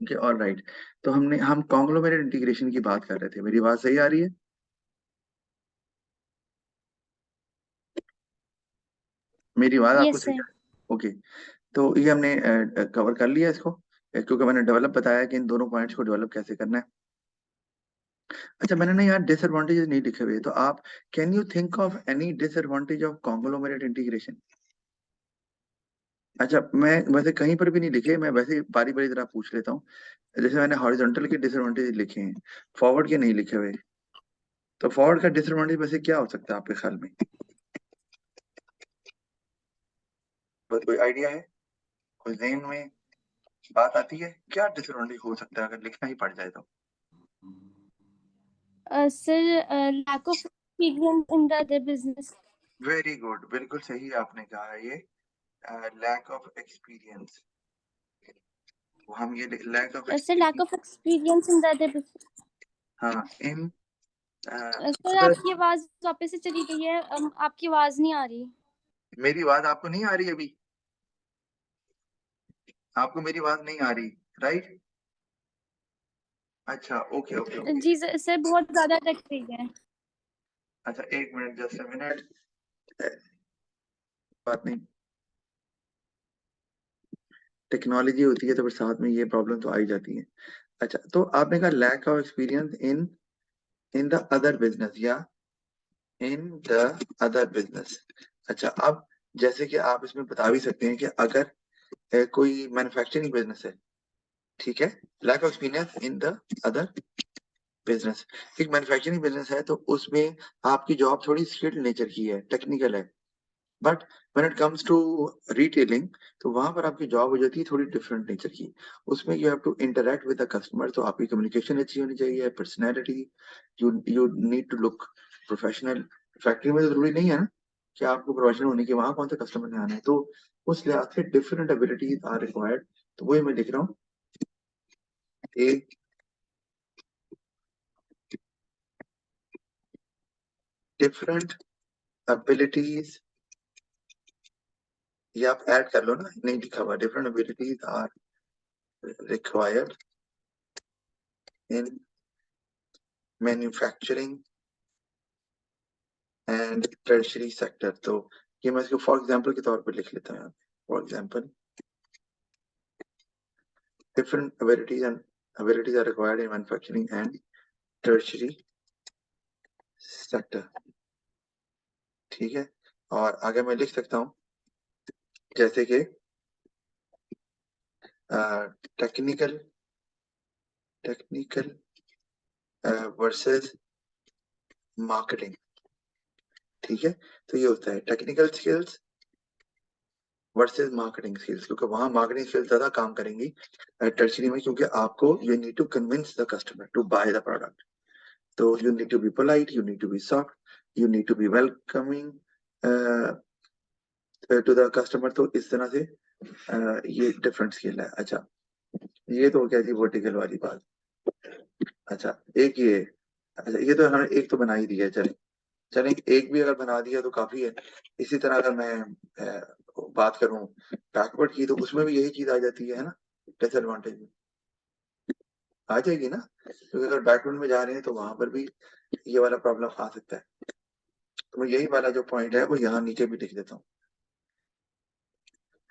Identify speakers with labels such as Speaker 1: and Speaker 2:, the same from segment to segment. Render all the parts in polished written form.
Speaker 1: Okay, all right. तो हम conglomerate integration की बात कर रहे थे। मेरी बात सही आ रही है? मेरी बात आपको
Speaker 2: यस
Speaker 1: सही
Speaker 2: सर।
Speaker 1: आ रही है? ओके। तो ये हमने कवर कर लिया इसको, क्योंकि मैंने डेवलप बताया कि इन दोनों पॉइंट्स को डेवलप कैसे करना है। अच्छा, मैंने ना यहाँ डिसएडवांटेजेस नहीं लिखे हुए, तो आप can you think of any disadvantage of conglomerate integration? अच्छा, मैं वैसे कहीं पर भी नहीं लिखे, मैं वैसे बारी बारी तरह पूछ लेता हूँ। जैसे मैंने हॉरिजॉन्टल के डिसएडवांटेज लिखे हैं, फॉरवर्ड के नहीं लिखे हुए। तो फॉरवर्ड का डिसएडवांटेज वैसे क्या हो सकता है आपके ख्याल में? बस कोई आइडिया है? कोई ज़हन में बात आती है क्या डिसएडवांटेज हो सकता है अगर लिखना ही पड़ जाए तो?
Speaker 2: Sir lack of experience in the other business.
Speaker 1: Very good, बिल्कुल सही आपने कहा है ये। लैक ऑफ एक्सपीरियंस, हम ये lack of
Speaker 2: sir lack
Speaker 1: experience.
Speaker 2: Of experience in the other business.
Speaker 1: हाँ, इन
Speaker 2: सर
Speaker 1: अदर।
Speaker 2: आपकी आवाज वापस से चली गई है, आपकी आवाज नहीं आ रही।
Speaker 1: मेरी बात आपको नहीं आ रही अभी? आपको मेरी बात नहीं आ रही, राइट? अच्छा, ओके ओके ओके।
Speaker 2: जी सर बहुत ज्यादा अटक रही है।
Speaker 1: अच्छा, एक मिनट, जस्ट अ मिनट। बात नहीं, टेक्नोलॉजी होती है तो फिर साथ में ये प्रॉब्लम तो आ ही जाती है। अच्छा, तो आपने कहा lack of experience in in the other business, या इन द अदर बिजनेस। अच्छा, अब जैसे कि आप इसमें बता भी सकते हैं कि अगर कोई मैन्युफैक्चरिंग बिजनेस है, ठीक है, lack of experience in the other business. एक मैन्युफैक्चरिंग बिजनेस है तो उसमें आपकी जॉब थोड़ी स्किल्ड नेचर की है, टेक्निकल है। But when it comes to retailing, तो वहां पर आपकी जॉब हो जाती है थोड़ी डिफरेंट नेचर की। उसमें you have to interact with the customer, तो आपकी कम्युनिकेशन अच्छी होनी चाहिए, personality, you you need to look professional. Factory में तो जरूरी नहीं है ना कि आपको प्रोफेशनल होने की, वहां कौन सा कस्टमर ने आना है, तो उस लिहाज से डिफरेंट एबिलिटीज आर रिक्वायर्ड। तो वही मैं लिख रहा हूँ, ए डिफरेंट एबिलिटीज, ये आप ऐड कर लो ना, नहीं लिखा हुआ, different abilities are required in manufacturing and tertiary sector. तो ये मैं इसको फॉर एग्जांपल के तौर पर लिख लेता हूँ। For example, different abilities are required in manufacturing and tertiary sector। ठीक है, और आगे मैं लिख सकता हूँ जैसे कि टेक्निकल टेक्निकल वर्सेस मार्केटिंग। ठीक है, तो ये होता है technical skills versus marketing skills, क्योंकि वहां मार्केटिंग स्किल्स ज्यादा काम करेंगी टर्शरी में, क्योंकि आपको you need to convince the customer to buy the product. तो you need to be polite, you need to be soft, you need to be welcoming to the customer। तो इस तरह से ये डिफरेंट स्किल है। अच्छा, ये तो क्या जी वर्टिकल वाली बात। अच्छा, एक ये, अच्छा ये तो हमने एक तो बना ही दिया है, चले चले, एक भी अगर बना दिया तो काफी है। इसी तरह अगर मैं बात करूं बैकवर्ड की, तो उसमें भी यही चीज आ जाती है ना, डिसएडवांटेज में आ जाएगी ना, क्योंकि अगर बैकवर्ड में जा रहे हैं तो वहां पर भी ये वाला प्रॉब्लम आ सकता है। तो मैं यही वाला जो पॉइंट है वो यहाँ नीचे भी लिख देता हूँ,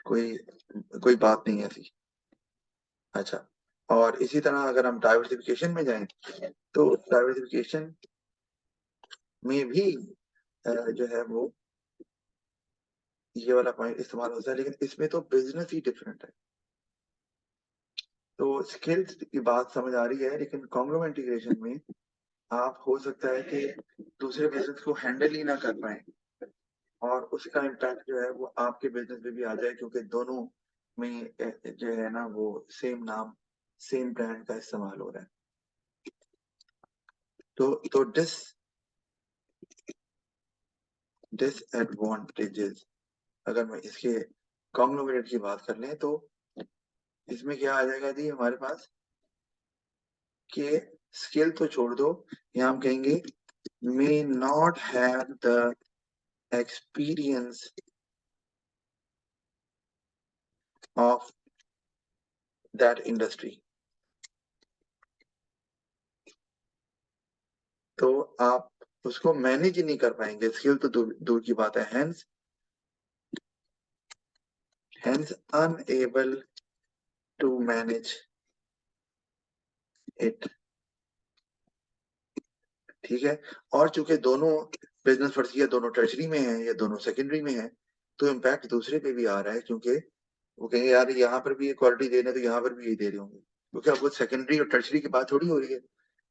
Speaker 1: कोई कोई बात नहीं है ऐसी। अच्छा, और इसी तरह अगर हम डाइवर्सिफिकेशन में जाएं, तो डाइवर्सिफिकेशन में भी जो है वो ये वाला पॉइंट इस्तेमाल होता है, लेकिन इसमें तो बिजनेस ही डिफरेंट है। तो स्किल्स की बात समझ आ रही है, लेकिन कॉन्ग्लोमेरेट इंटीग्रेशन में आप हो सकता है कि दूसरे बिजनेस को हैंडल ही ना कर पाए, और उसका इम्पैक्ट जो है वो आपके बिजनेस पे भी आ जाए, क्योंकि दोनों में जो है ना वो सेम नाम, सेम ब्रांड का इस्तेमाल हो रहा है। तो डिसएडवांटेजेस, अगर मैं इसके कॉन्ग्लोमेरेट की बात कर लें, तो इसमें क्या आ जाएगा जी हमारे पास कि स्किल तो छोड़ दो, यहाँ हम कहेंगे मे not have the experience of that industry. तो आप उसको मैनेज ही नहीं कर पाएंगे, स्किल तो दूर की बात है। hence unable to manage it। ठीक है। और चूंकि दोनों बिजनेस फर्जिया दोनों टर्शरी में है या दोनों सेकेंडरी में है, तो इम्पैक्ट दूसरे पे भी आ रहा है, क्योंकि वो कहेंगे यार यहाँ पर भी ये क्वालिटी दे रहे हैं तो यहाँ पर भी ये दे रहे होंगे, क्योंकि अब वो सेकेंडरी और टर्शरी की बात थोड़ी हो रही है।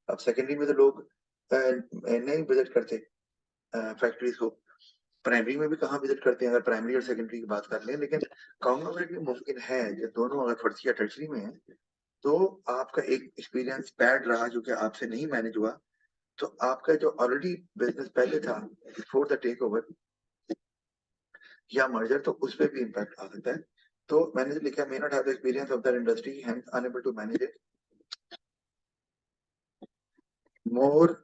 Speaker 1: अब सेकेंडरी में तो लोग नहीं विजिट करते फैक्ट्रीज को, प्राइमरी में भी कहाँ विजिट करते हैं अगर प्राइमरी और सेकेंडरी की बात कर लें। लेकिन कॉन्ग्लोमरेट में मुमकिन है जो दोनों अगर फर्जिया टर्शरी में है, तो आपका एक एक्सपीरियंस बैड रहा जो कि आपसे नहीं मैनेज हुआ, तो आपका जो ऑलरेडी बिजनेस पहले था बिफोर द टेक ओवर या मर्जर, तो उस पर भी इम्पैक्ट आ सकता है। तो मैंने जो लिखा, may not have the experience of the industry hence unable to manage it, more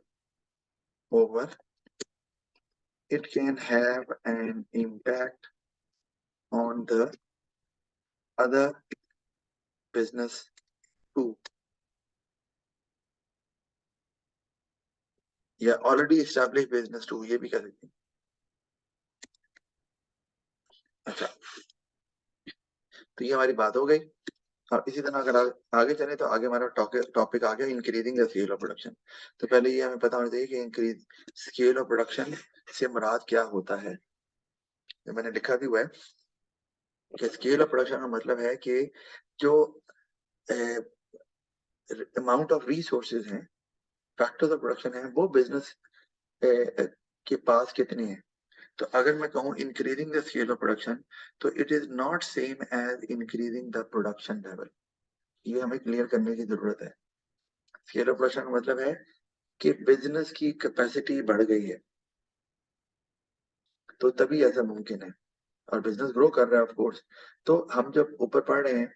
Speaker 1: over it can have an impact on the other business too, या already established business too, ये भी कर सकते हैं। अच्छा, तो ये हमारी बात हो गई। और इसी तरह अगर आगे चले तो आगे हमारा टॉपिक आ गया increasing the scale of production. तो पहले ये हमें पता होना चाहिए कि इंक्रीज स्केल ऑफ प्रोडक्शन से मुराद क्या होता है। तो मैंने लिखा भी हुआ है कि स्केल ऑफ प्रोडक्शन का मतलब है कि जो अमाउंट ऑफ रिसोर्सेज हैं, फैक्टर्स ऑफ प्रोडक्शन है, वो बिजनेस के पास कितने हैं। तो अगर मैं कहूँ increasing the scale of production, तो it is not same as increasing the production level. ये हमें क्लियर करने की जरूरत है। स्केल ऑफ प्रोडक्शन का मतलब है कि बिजनेस की कैपेसिटी बढ़ गई है, तो तभी ऐसा मुमकिन है, और बिजनेस ग्रो कर रहा है ऑफ कोर्स। तो हम जब ऊपर पढ़ रहे हैं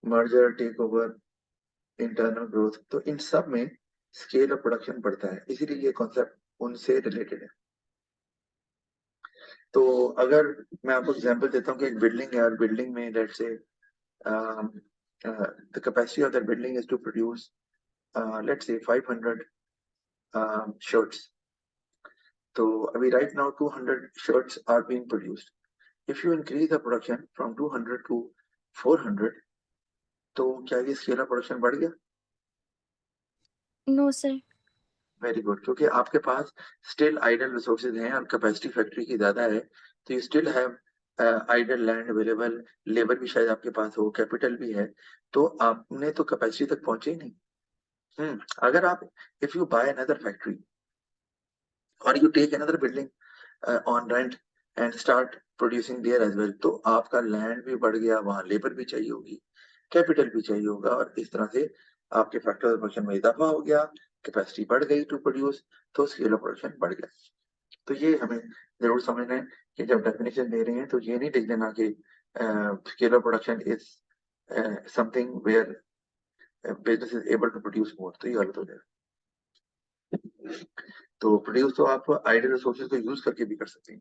Speaker 1: merger, takeover, internal growth, तो इन सब में स्केल ऑफ प्रोडक्शन बढ़ता है, इसीलिए ये कॉन्सेप्ट उनसे रिलेटेड है। तो अगर मैं आपको एग्जांपल देता हूँ कि एक बिल्डिंग है, और बिल्डिंग में let's say the capacity of that building is to produce let's say 500 shirts। तो अभी right now 200 shirts are being produced। if you increase the production from 200 to 400, तो क्या ये स्केल ऑफ प्रोडक्शन बढ़ गया?
Speaker 2: No, sir.
Speaker 1: वेरी गुड, क्योंकि आपके पास still idol resources हैं और कैपेसिटी फैक्ट्री की ज्यादा है, तो you still have idle land available, labour भी शायद आपके पास हो, कैपिटल भी है, तो आपने तो कैपेसिटी तक पहुंचे ही नहीं। अगर आप if you buy another factory और you take another building on rent and start producing there as well, तो आपका लैंड भी बढ़ गया, वहां लेबर भी चाहिए होगी, कैपिटल भी चाहिए होगा, और इस तरह से आपके फैक्टर ऑफ प्रोडक्शन में इजाफा हो गया, कैपेसिटी बढ़ गई टू प्रोड्यूस, तो स्केल ऑफ प्रोडक्शन बढ़ गया। तो ये हमें जरूर समझना है कि जब डेफिनेशन दे रहे हैं तो ये नहीं लिख देना कि scale of production is something where business is able to produce more, तो ये गलत हो जाएगा। तो प्रोड्यूस तो आप आइडियल रिसोर्सेज को यूज करके भी कर सकते हैं,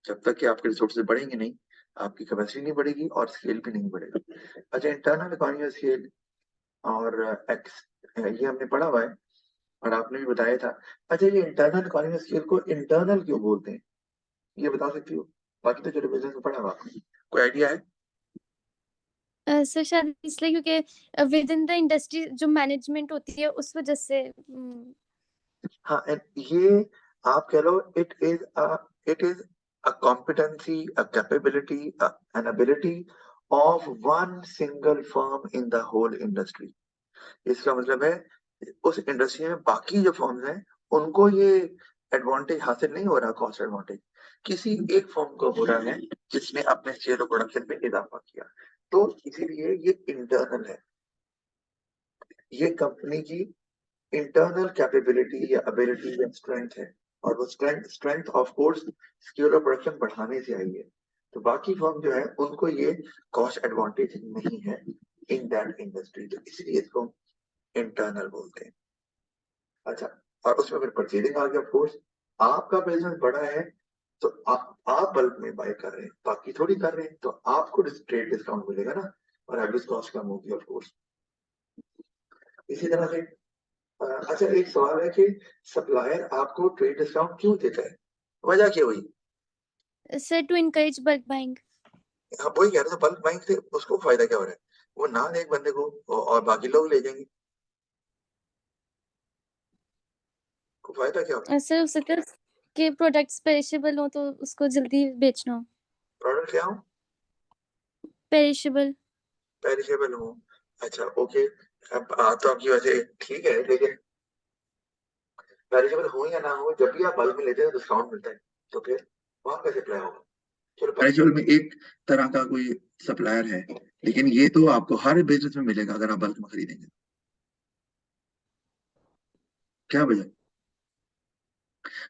Speaker 1: जब तक कि आपके रिसोर्सेज बढ़ेंगे नहीं, आपकी कैपेसिटी नहीं बढ़ेगी और स्केल भी नहीं बढ़ेगा। अच्छा, इंटरनल इकोनॉमी स्केल और एक्स, ये हमने पढ़ा हुआ है और आपने भी बताया था। अच्छा, ये इंटरनल इकोनॉमी स्केल को इंटरनल क्यों बोलते हैं, ये बता सकती हो? बाकी तो चलो बिजनेस में पढ़ा हुआ आपने, कोई आइडिया है?
Speaker 2: सर शायद इसलिए क्योंकि विद इन द इंडस्ट्री जो मैनेजमेंट होती है उस वजह से।
Speaker 1: हाँ, and ये आप कह लो it is a competency, a capability, an ability of one single firm in the whole industry. इसका मतलब है उस इंडस्ट्री में बाकी जो फर्म्स हैं उनको ये एडवांटेज हासिल नहीं हो रहा, कॉस्ट एडवांटेज किसी एक फर्म को हो रहा है जिसने अपने शेयर ऑफ प्रोडक्शन में इजाफा किया, तो इसीलिए ये इंटरनल है, ये कंपनी की इंटरनल कैपेबिलिटी या एबिलिटी या स्ट्रेंथ है, और वो strength of course scale of production बढ़ाने से आई है। तो बाकी फर्म जो है उनको ये कॉस्ट एडवांटेज नहीं है इन दैट इंडस्ट्री, तो इसलिए इसको इंटरनल बोलते हैं। अच्छा, और उसमें फिर परचेजिंग आ गया, ऑफ कोर्स आपका बिजनेस बड़ा है तो आप बल्क में बाय कर रहे हैं, बाकी थोड़ी कर रहे हैं, तो आपको ट्रेड डिस्काउंट मिलेगा ना, और एवरेज कॉस्ट कम होगी ऑफ कोर्स। इसी तरह से अच्छा, एक सवाल है कि सप्लायर आपको ट्रेड डिस्काउंट क्यों देता है? वजह क्या हुई?
Speaker 2: Sir to encourage bulk buying.
Speaker 1: हाँ, वही कह रहे थे, बल्क बाइंग से उसको फायदा क्या हो रहा है? वो ना दे एक बंदे को और बाकी लोग ले जाएंगे, को फायदा क्या हो रहा है?
Speaker 2: सर हो सकता है कि प्रोडक्ट्स पेरिशेबल हो तो उसको जल्दी बेचना हो।
Speaker 1: प्रोडक्ट क्या हो?
Speaker 2: पेरिशेबल।
Speaker 1: पेरिशेबल हो। अच्छा, ओके। अब बात तो आपकी वैसे ठीक है, लेकिन पेरिशेबल हो या ना हो, जब भी आप बल्क में लेते हैं तो डिस्काउंट मिलता है, तो फिर वहां कैसे अप्लाई होगा? चलो, पेरिशेबल में एक तरह का कोई सप्लायर है, लेकिन ये तो आपको हर बिजनेस में मिलेगा अगर आप बल्क में खरीदेंगे। क्या वजह?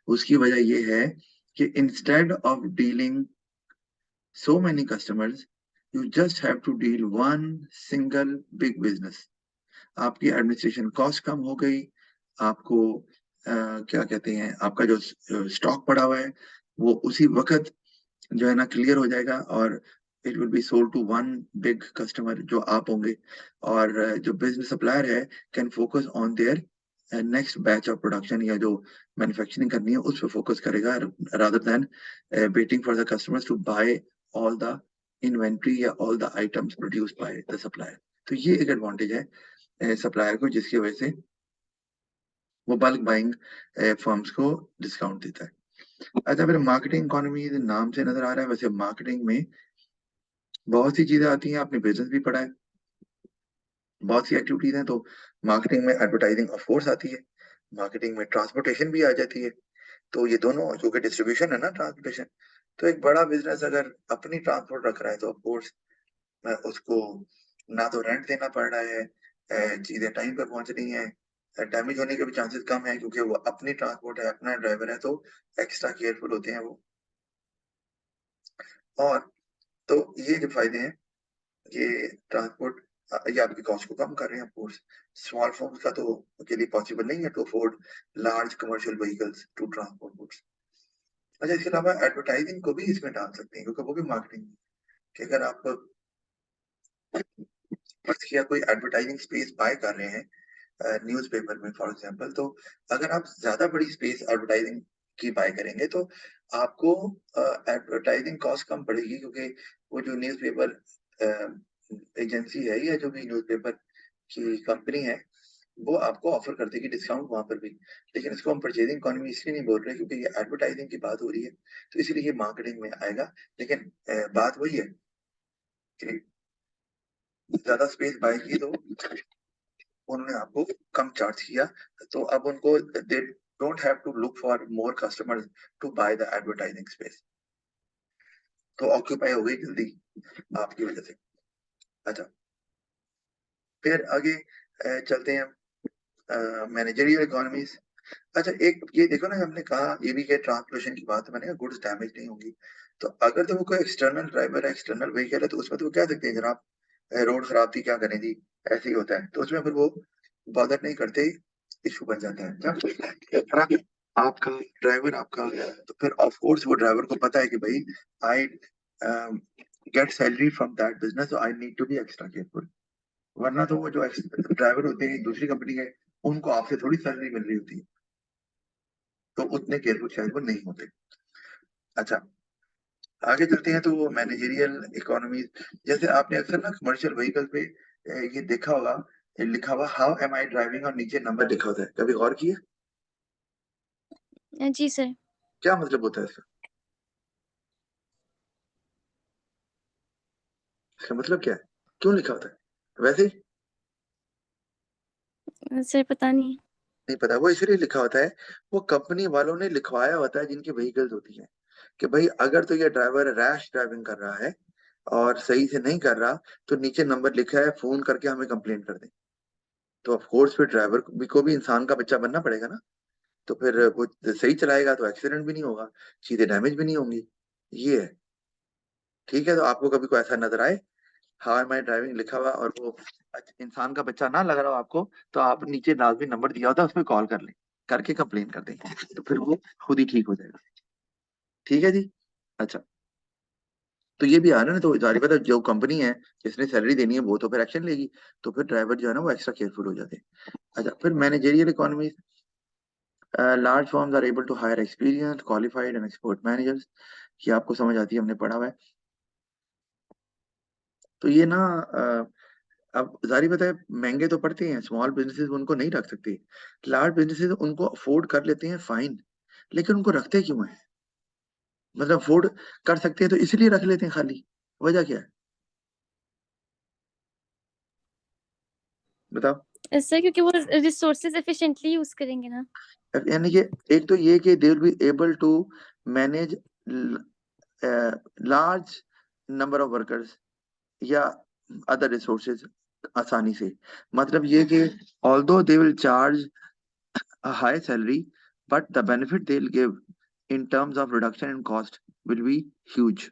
Speaker 1: उसकी वजह ये है कि instead of dealing so many customers, you just have to deal one single big business. आपकी एडमिनिस्ट्रेशन कॉस्ट कम हो गई। आपको क्या कहते हैं, आपका जो स्टॉक पड़ा हुआ है वो उसी वक्त जो है ना क्लियर हो जाएगा, और it will be sold to one big customer जो आप होंगे। और जो बिजनेस सप्लायर है can focus on their next batch of production, या जो मैन्युफैक्चरिंग करनी है उस पर फोकस करेगा, rather than waiting for the customers to buy all the inventory या all the items produce by the supplier. तो ये एक एडवांटेज है सप्लायर को, जिसकी वजह से वो बल्क बाइंग फर्म्स को डिस्काउंट देता है। अच्छा, फिर मार्केटिंग इकोनॉमी नाम से नजर आ रहा है, वैसे मार्केटिंग में बहुत सी चीजें आती हैं, आपने बिजनेस भी पढ़ा है, बहुत सी एक्टिविटीज हैं। तो मार्केटिंग में एडवर्टाइजिंग ऑफ कोर्स आती है, मार्केटिंग में ट्रांसपोर्टेशन भी आ जाती है। तो ये दोनों, जो कि डिस्ट्रीब्यूशन है ना, ट्रांसपोर्टेशन। तो एक बड़ा बिजनेस अगर अपनी ट्रांसपोर्ट रख रहा है तो ऑफ कोर्स उसको ना तो रेंट देना पड़ रहा है, चीजें टाइम पे पहुंच रही हैं, डैमेज होने के भी चांसेस कम है क्योंकि वो अपनी ट्रांसपोर्ट है, अपना ड्राइवर है, तो एक्स्ट्रा केयरफुल होते हैं वो। और तो ये जो फायदे हैं, ये ट्रांसपोर्ट, ये आपकी कॉस्ट को कम कर रहे हैं। ऑफकोर्स स्मॉल फर्म्स का तो के लिए पॉसिबल नहीं है to afford large commercial vehicles to transport goods. अच्छा, इसके अलावा एडवर्टाइजिंग को भी इसमें डाल सकते हैं, क्योंकि वो भी मार्केटिंग, कि अगर आप फर्स्ट किया कोई एडवर्टाइजिंग स्पेस बाय कर रहे हैं न्यूज़पेपर में फॉर एग्जांपल, तो अगर आप ज्यादा बड़ी स्पेस एडवर्टाइजिंग की बाय करेंगे तो आपको एडवर्टाइजिंग कॉस्ट कम पड़ेगी, क्योंकि वो जो न्यूज़पेपर एजेंसी है या जो भी न्यूज़पेपर की कंपनी है, वो आपको ऑफर कर देगी डिस्काउंट वहां पर भी। लेकिन इसको हम परचेजिंग इकोनॉमी इसलिए नहीं बोल रहे क्योंकि ये एडवर्टाइजिंग की बात हो रही है, तो इसलिए ये मार्केटिंग में आएगा। लेकिन बात वही है कि ज्यादा स्पेस बाय की तो उन्होंने आपको कम चार्ज किया, तो अब उनको they don't have to look for more customers to buy the advertising space, तो ऑक्यूपाई हो गई जल्दी आपकी वजह से। अच्छा, फिर आगे चलते हैं मैनेजरियल इकोनॉमीज। अच्छा, एक ये देखो ना, हमने कहा ये भी कि ट्रांसपोर्टेशन की बात, मैंने कहा गुड्स डैमेज नहीं होंगी। तो अगर तो वो कोई एक्सटर्नल ड्राइवर है, एक्सटर्नल व्हीकल है, तो उसमें तो वो कह सकते हैं जनाब रोड खराब थी, क्या करें जी, ऐसे ही होता है, तो उसमें फिर वो बॉदर नहीं करते, इशू बन जाता है। अगर आपका ड्राइवर आपका, तो फिर ऑफ कोर्स वो ड्राइवर को पता है कि भाई I get salary from that business, so I need to be extra careful. वरना तो वो जो ड्राइवर होते हैं दूसरी कंपनी के, उनको आपसे थोड़ी सैलरी मिल रही होती है, तो उतने केयरफुल शायद वो नहीं होते। अच्छा, आगे चलते हैं तो मैनेजरियल इकोनॉमी, जैसे आपने अक्सर ना कमर्शियल व्हीकल पे ये देखा होगा, ये लिखा हुआ हाउ एम आई ड्राइविंग, और नीचे नंबर लिखा होता है, कभी गौर किए?
Speaker 2: जी सर।
Speaker 1: क्या मतलब होता है इसका? इसका मतलब क्या है, क्यों लिखा होता है वैसे ही?
Speaker 2: सर पता नहीं।
Speaker 1: नहीं पता, वो इसलिए लिखा होता है, वो कंपनी वालों ने लिखवाया होता है जिनकी व्हीकल्स होती हैं, कि भाई अगर तो ये ड्राइवर रैश ड्राइविंग कर रहा है और सही से नहीं कर रहा, तो नीचे नंबर लिखा है, फोन करके हमें कंप्लेन कर दें। तो ऑफ कोर्स फिर ड्राइवर को भी इंसान का बच्चा बनना पड़ेगा ना, तो फिर वो सही चलाएगा तो एक्सीडेंट भी नहीं होगा, चीजें डैमेज भी नहीं होंगी। ये है। ठीक है, तो आपको कभी कोई ऐसा नजर आए हाउ एम आई ड्राइविंग लिखा हुआ और वो इंसान का बच्चा ना लग रहा हो आपको, तो आप नीचे लाजमी नंबर दिया होता है, उस पर कॉल कर लें, करके कंप्लेन कर दें, तो फिर वो खुद ही ठीक हो जाएगा। ठीक है जी। अच्छा, तो ये भी आ रहा है ना, तो जाहिर बात है जो कंपनी है जिसने सैलरी देनी है वो तो फिर एक्शन लेगी, तो फिर ड्राइवर जो है ना वो एक्स्ट्रा केयरफुल हो जाते हैं। अच्छा, फिर managerial economy, large firms are able to hire experience qualified and expert managers. ये आपको समझ आती है, हमने पढ़ा हुआ है। तो ये ना अब जाहिर बात है महंगे तो पड़ते हैं, स्मॉल बिजनेसेस उनको नहीं रख सकते, लार्ज बिजनेसेस उनको अफोर्ड कर लेते हैं, फाइन, लेकिन उनको रखते क्यों है? मतलब अफोर्ड कर सकते हैं तो इसलिए रख लेते हैं खाली, वजह क्या है बताओ?
Speaker 2: सर क्योंकि वो रिसोर्सेज एफिशिएंटली यूज करेंगे ना।
Speaker 1: यानी कि एक तो ये कि they will be able to manage large number of workers या अदर रिसोर्सेज आसानी से। मतलब ये कि although they will charge a high salary, but the benefit they'll give in terms of reduction in cost will be huge,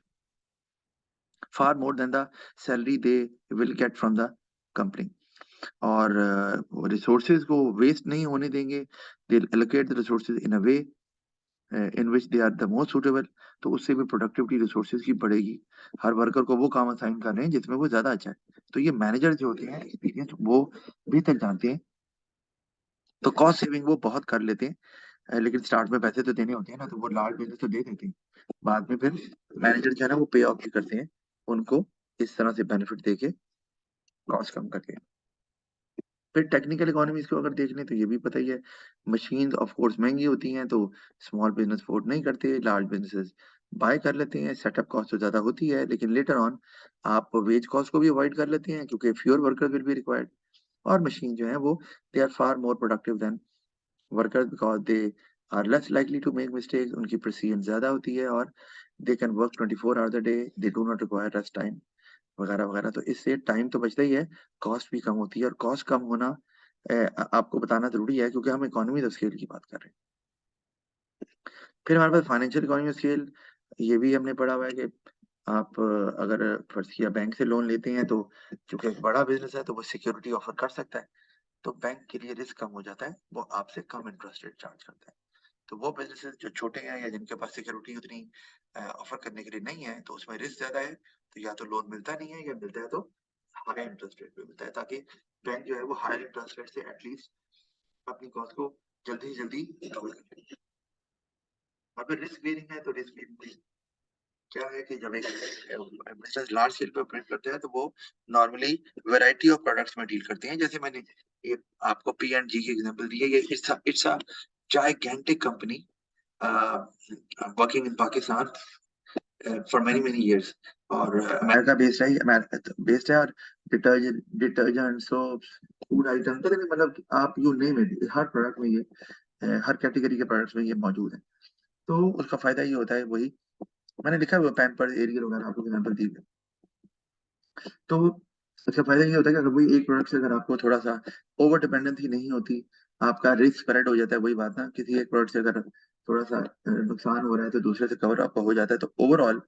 Speaker 1: far more than the salary they will get from the company. और resources को waste नहीं होने देंगे, दे allocate the resources in a way in which they are the most suitable, तो उससे भी productivity resources की बढ़ेगी। हर वर्कर को वो काम असाइन कर रहे हैं जिसमें वो ज्यादा अच्छा है। तो ये मैनेजर जो होते हैं एक्सपीरियंस वो बेहतर जानते हैं, तो कॉस्ट सेविंग वो बहुत कर लेते हैं। लेकिन स्टार्ट में पैसे तो देने होते हैं ना, तो वो लार्ज बिजनेस तो दे देते हैं, बाद में फिर मैनेजर जो है ना वो पे ऑफ भी करते हैं उनको, इस तरह से बेनिफिट देके कॉस्ट कम करके। फिर टेक्निकल इकोनॉमीज को अगर देख लें तो ये भी पता ही है, मशीन ऑफ कोर्स महंगी होती हैं, तो स्मॉल बिजनेस अफोर्ड नहीं करते, लार्ज बिजनेसेस बाय कर लेते हैं। सेटअप कॉस्ट तो ज्यादा होती है, लेकिन लेटर ऑन आप वेज कॉस्ट को भी अवॉइड कर लेते हैं क्योंकि fewer worker will be required. और मशीन जो है वो they are far more productive than workers because they are less likely to make mistakes, उनकी प्रेसिजन ज्यादा होती है, और they can work 24 hours a day, they do not require rest time वगैरह वगैरह। तो इससे टाइम तो बचता ही है, कॉस्ट भी कम होती है, और कॉस्ट कम होना आपको बताना जरूरी है क्योंकि हम इकोनॉमी ऑफ स्केल की बात कर रहे हैं। फिर हमारे पास फाइनेंशियल इकोनॉमी ऑफ स्केल, ये भी हमने पढ़ा हुआ है कि आप अगर फर्ज किया बैंक से लोन लेते हैं, तो चूंकि एक बड़ा बिजनेस है तो वो सिक्योरिटी ऑफर कर सकता है, तो बैंक के लिए रिस्क कम हो जाता है, वो आपसे कम इंटरेस्ट रेट चार्ज करता है। तो वो बिजनेसेस जो छोटे हैं या जिनके पास सिक्योरिटी उतनी ऑफर करने के लिए नहीं है, तो उसमें रिस्क ज्यादा है, तो या तो लोन मिलता नहीं है, या मिलता है तो हाई इंटरेस्ट रेट पे मिलता है, ताकि बैंक जो है वो हायर इंटरेस्ट रेट से एटलीस्ट अपनी कॉस्ट को जल्दी से जल्दी कवर करे। और फिर रिस्क बेरिंग है, तो रिस्क बेरिंग क्या है कि जब एक बिजनेस लार्ज स्केल पे ऑपरेट करते हैं, तो वो नॉर्मली वैरायटी ऑफ प्रोडक्ट्स में डील करते हैं। जैसे मैंने ये आपको पी एंड जी की एग्जांपल दी है, ये it's a gigantic company working in Pakistan for many years, और अमेरिका बेस्ड है, और डिटर्जेंट सोप्स फूड आइटम पता नहीं, मतलब आप you name it, her product में ये हर कैटेगरी के प्रोडक्ट्स में ये मौजूद है। तो उसका फायदा ये होता है, वही मैंने लिखा हुआ पैम्पर्स एरियल वगैरह आपको एग्जांपल दी है। तो उसका फायदा ये होता है कि अगर वही एक प्रोडक्ट से अगर आपको थोड़ा सा ओवर डिपेंडेंसी नहीं होती, आपका रिस्क स्प्रेड हो जाता है, वही बात ना, किसी एक प्रोडक्ट से अगर थोड़ा सा नुकसान हो रहा है तो दूसरे से कवर अप हो जाता है, तो ओवरऑल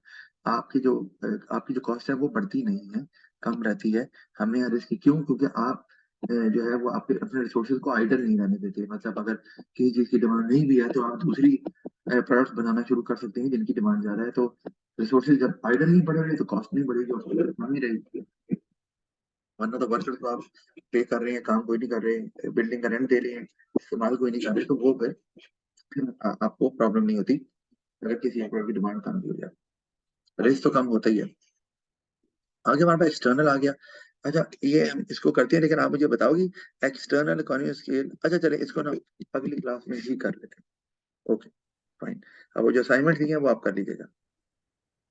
Speaker 1: आपकी जो कॉस्ट है वो बढ़ती नहीं है, कम रहती है। हमें यहाँ रिस्क क्यों? क्योंकि आप जो है वो आपके अपने रिसोर्सेज को आइडल नहीं रहने देते। मतलब अगर किसी चीज की डिमांड नहीं भी है तो आप दूसरी प्रोडक्ट्स बनाना शुरू कर सकते हैं जिनकी डिमांड ज्यादा है। तो रिसोर्सेज जब आइडल नहीं बढ़ेंगे तो कॉस्ट नहीं बढ़ेगी और कमी रहेगी। वरना तो वर्कर्स को आप पे कर रहे हैं, काम कोई नहीं कर रहे, बिल्डिंग का रेंट दे रहे हैं, इस्तेमाल कोई नहीं कर रहे, तो वो फिर आपको प्रॉब्लम नहीं होती अगर किसी एक की डिमांड कम भी हो जाए, रिस्क तो कम होता ही है। आगे हमारे पास एक्सटर्नल आ गया। अच्छा, ये हम इसको करते हैं, लेकिन आप मुझे बताओगी एक्सटर्नल इकोनॉमी स्केल। अच्छा चले इसको ना अगली क्लास में ही कर लेते हैं। Okay fine. अब वो जो असाइनमेंट दी है वो आप कर लीजिएगा।